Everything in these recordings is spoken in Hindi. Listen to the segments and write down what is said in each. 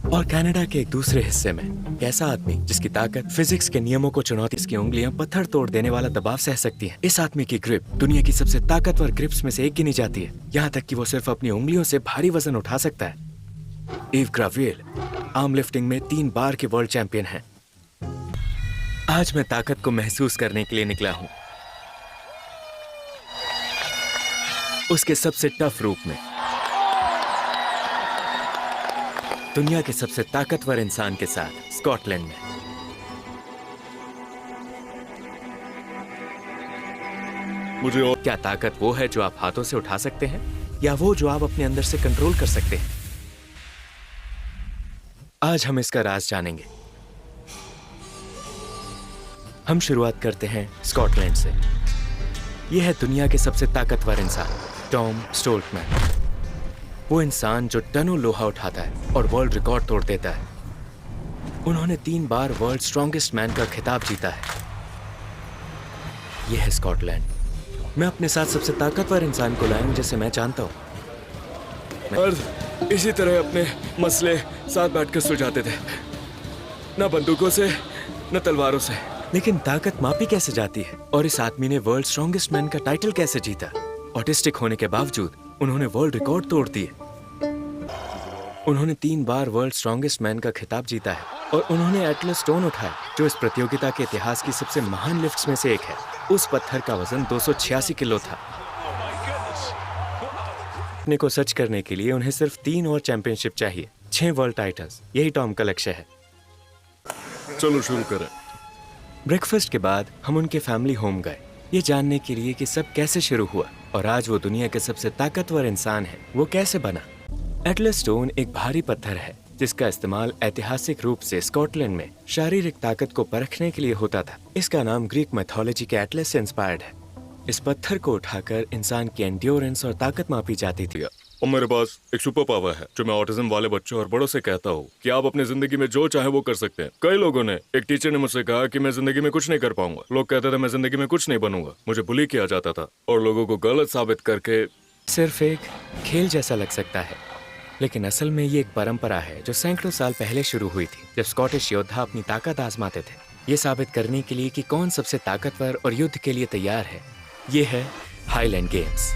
और कनाडा के एक दूसरे हिस्से में कैसा आदमी जिसकी ताकत फिजिक्स के नियमों को चुनौती, इसकी उंगलियां पत्थर तोड़ देने वाला दबाव सह सकती हैं। इस आदमी की ग्रिप दुनिया की सबसे ताकतवर ग्रिप्स में से एक गिनी जाती है, यहाँ तक कि वो सिर्फ अपनी उंगलियों से भारी वजन उठा सकता है। ईव ग्रावियल आर्म लिफ्टिंग में 3 बार के वर्ल्ड चैंपियन हैं। आज मैं ताकत को महसूस करने के लिए निकला हूं, उसके सबसे टफ रूप में, दुनिया के सबसे ताकतवर इंसान के साथ स्कॉटलैंड में। मुझे और क्या ताकत वो है जो आप हाथों से उठा सकते हैं, या वो जो आप अपने अंदर से कंट्रोल कर सकते हैं? आज हम इसका राज जानेंगे। हम शुरुआत करते हैं स्कॉटलैंड से। यह है दुनिया के सबसे ताकतवर इंसान, टॉम स्टोल्टमैन। वो इंसान जो टनों लोहा उठाता है और वर्ल्ड रिकॉर्ड तोड़ देता है। उन्होंने 3 बार वर्ल्ड स्ट्रॉन्गेस्ट मैन का खिताब जीता है। यह है स्कॉटलैंड। मैं अपने साथ सबसे ताकतवर इंसान को लाया हूं जिसे मैं जानता हूं। मर्द इसी तरह अपने मसले साथ बैठकर सुलझाते थे, न बंदूकों से न तलवारों से। लेकिन ताकत मापी कैसे जाती है? और इस आदमी ने वर्ल्ड स्ट्रॉन्गेस्ट मैन का टाइटल कैसे जीता? ऑटिस्टिक होने के बावजूद उन्होंने वर्ल्ड रिकॉर्ड तोड़ दिए। उन्होंने 3 बार वर्ल्ड स्ट्रॉन्गेस्ट मैन का खिताब जीता है और उन्होंने एटलस स्टोन उठाया, जो इस प्रतियोगिता के इतिहास की सबसे महान लिफ्ट्स में से एक है। उस पत्थर का वजन 286 किलो था। अपने को सच करने के लिए उन्हें सिर्फ 3 और चैंपियनशिप चाहिए, 6 वर्ल्ड टाइटल्स। यही टॉम का लक्ष्य है। चलो शुरू करें। ब्रेकफास्ट के बाद हम उनके फैमिली होम गए, ये जानने के लिए कि सब कैसे शुरू हुआ और आज वो दुनिया के सबसे ताकतवर इंसान है, वो कैसे बना। एटलस स्टोन एक भारी पत्थर है जिसका इस्तेमाल ऐतिहासिक रूप से स्कॉटलैंड में शारीरिक ताकत को परखने के लिए होता था। इसका नाम ग्रीक मैथोलॉजी के एटलस से इंस्पायर्ड है। इस पत्थर को उठाकर इंसान की एंड्योरेंस और ताकत मापी जाती थी। और मेरे पास एक सुपर पावर है जो मैं ऑटिज्म वाले बच्चों और बड़ों से कहता हूँ कि आप अपनी जिंदगी में जो चाहे वो कर सकते हैं। कई लोगों ने, एक टीचर ने मुझसे कहा कि मैं जिंदगी में कुछ नहीं कर पाऊंगा। लोग कहते थे मैं जिंदगी में कुछ नहीं बनूंगा। मुझे बुली किया जाता था और लोगों को गलत साबित करके। सिर्फ एक खेल जैसा लग सकता है, लेकिन असल में ये एक परंपरा है जो सैकड़ों साल पहले शुरू हुई थी, जब स्कॉटिश योद्धा अपनी ताकत आजमाते थे, ये साबित करने के लिए कि कौन सबसे ताकतवर और युद्ध के लिए तैयार है। ये है हाईलैंड गेम्स।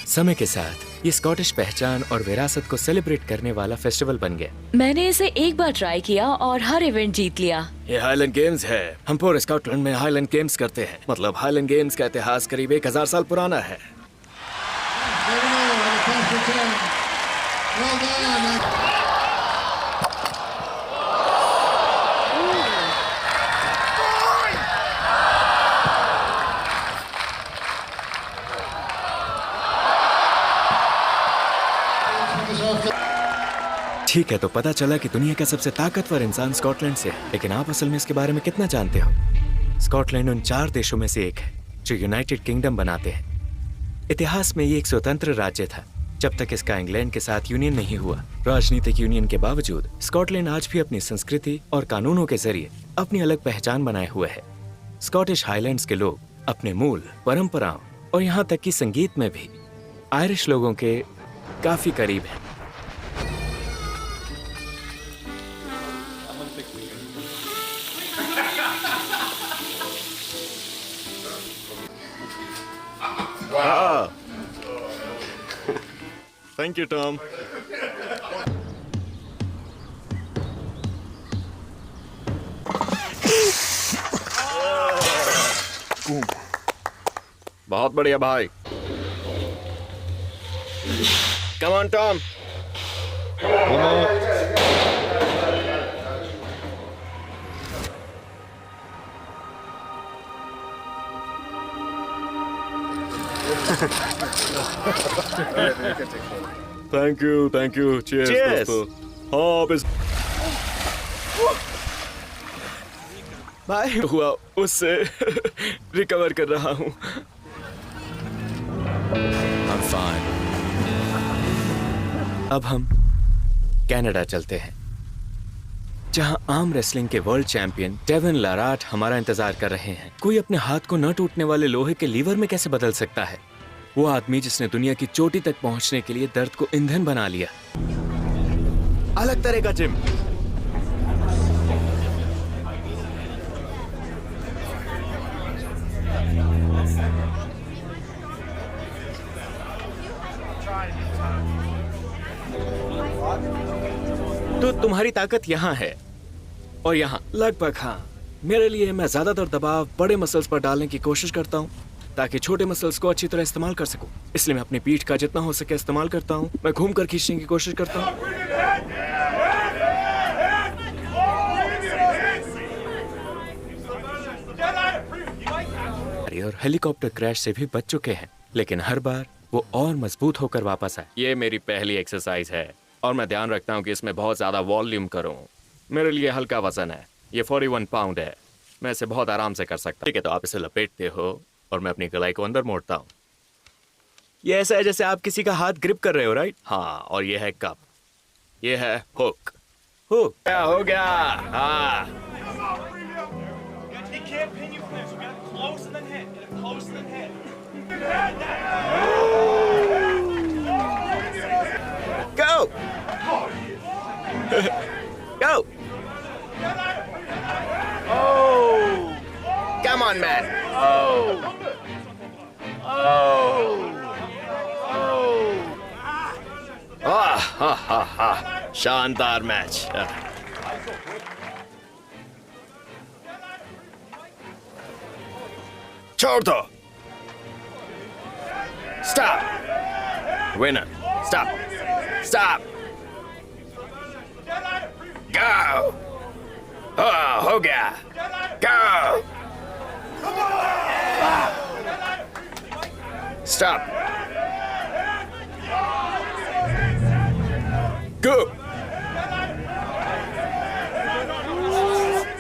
समय के साथ ये स्कॉटिश पहचान और विरासत को सेलिब्रेट करने वाला फेस्टिवल बन गया। मैंने इसे एक बार ट्राई किया और हर इवेंट जीत लिया। ये हाईलैंड गेम्स है। हम पूरे स्कॉटलैंड में हाईलैंड गेम्स करते हैं। मतलब हाईलैंड गेम्स का इतिहास करीब 1000 साल पुराना है। ठीक है, तो पता चला कि दुनिया का सबसे ताकतवर इंसान स्कॉटलैंड से है, लेकिन आप असल में इसके बारे में कितना जानते हो? स्कॉटलैंड उन 4 देशों में से एक है जो यूनाइटेड किंगडम बनाते हैं। इतिहास में ये एक स्वतंत्र राज्य था जब तक इसका इंग्लैंड के साथ यूनियन नहीं हुआ। राजनीतिक यूनियन के बावजूद स्कॉटलैंड आज भी अपनी संस्कृति और कानूनों के जरिए अपनी अलग पहचान बनाए हुए है। स्कॉटिश हाईलैंड्स के लोग अपने मूल परंपराओं और यहाँ तक कि संगीत में भी आयरिश लोगों के काफी करीब है। Thank you Tom. बहुत बढ़िया भाई। Come on Tom. Thank you. Cheers Cheers. दोस्तों। हाँ, अब इस भाई हुआ उससे रिकवर कर रहा हूँ। I'm fine. अब हम कनाडा चलते हैं। जहां आर्म रेसलिंग के वर्ल्ड चैंपियन डेविन लाराट हमारा इंतजार कर रहे हैं। कोई अपने हाथ को न टूटने वाले लोहे के लीवर में कैसे बदल सकता है? वो आदमी जिसने दुनिया की चोटी तक पहुंचने के लिए दर्द को ईंधन बना लिया। अलग तरह का जिम। तो तुम्हारी ताकत यहाँ है और यहाँ लगभग। हाँ, मेरे लिए मैं ज्यादातर दबाव बड़े मसल्स पर डालने की कोशिश करता हूँ ताकि छोटे मसल्स को अच्छी तरह इस्तेमाल कर सकूं। इसलिए मैं अपनी पीठ का जितना हो सके इस्तेमाल करता हूँ। मैं घूमकर खींचने की कोशिश करता हूँ। और हेलीकॉप्टर क्रैश से भी बच चुके हैं, लेकिन हर बार वो और मजबूत होकर वापस आए। ये मेरी पहली एक्सरसाइज है और मैं ध्यान रखता हूँ कि इसमें बहुत ज्यादा वॉल्यूम करूँ। मेरे लिए हल्का वजन है, ये 41 पाउंड है। मैं इसे बहुत आराम से कर सकता हूँ। ठीक है, तो आप इसे लपेटते हो और मैं अपनी गलाई को अंदर मोड़ता हूँ। ये ऐसा है जैसे आप किसी का हाथ ग्रिप कर रहे हो, राइट? हाँ, और ये है कप, ये है हुक। हुक क्या हो गया? हाँ, go go oh come on man ha शानदार मैच। छोड़ दो। Stop winner. स्टॉप go हो गया। go stop go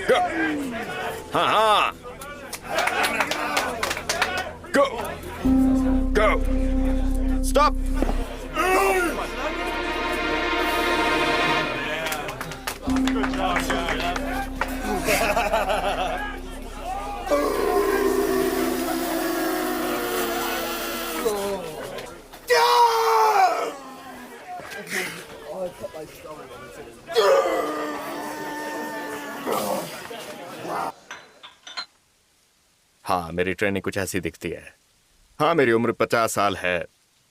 go हाँ go stop हाँ, मेरी ट्रेनिंग कुछ ऐसी दिखती है। हाँ, मेरी उम्र 50 साल है।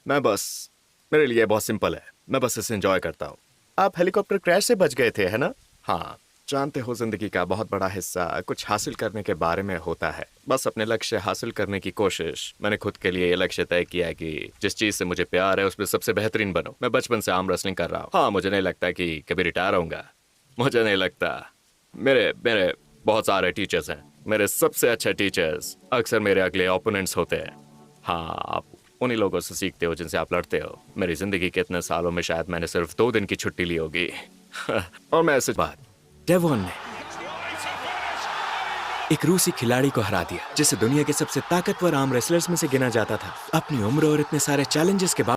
मेरे लिए बहुत सिंपल है। मैं बस इसे एंजॉय करता हूँ। आप हेलीकॉप्टर क्रैश से बच गए थे, है ना? हाँ, जानते हो जिंदगी का बहुत बड़ा हिस्सा कुछ हासिल करने के बारे में होता है। बस अपने लक्ष्य हासिल करने की कोशिश। मैंने खुद के लिए ये लक्ष्य तय किया कि जिस चीज से मुझे प्यार है उसमें सबसे बेहतरीन बनूं। मैं बचपन से आर्म रेसलिंग कर रहा हूँ। हाँ, मुझे नहीं लगता कि कभी रिटायर होऊंगा। मुझे नहीं लगता। मेरे बहुत सारे टीचर्स हैं। मेरे सबसे अच्छे टीचर्स अक्सर मेरे अगले ओपोनेंट्स होते हैं। हाँ, आप उन्हीं लोगों से सीखते हो जिनसे आप लड़ते हो। मेरी जिंदगी के इतने सालों में शायद मैंने सिर्फ 2 दिन की छुट्टी ली होगी। और मैं ऐसे बात डेवॉन ने एक रूसी खिलाड़ी को हरा दिया जिसे दुनिया के सबसे ताकतवर आर्म रेसलर्स में से गिना जाता था। अपनी उम्र और इतने सारे चैलेंजेस के बाद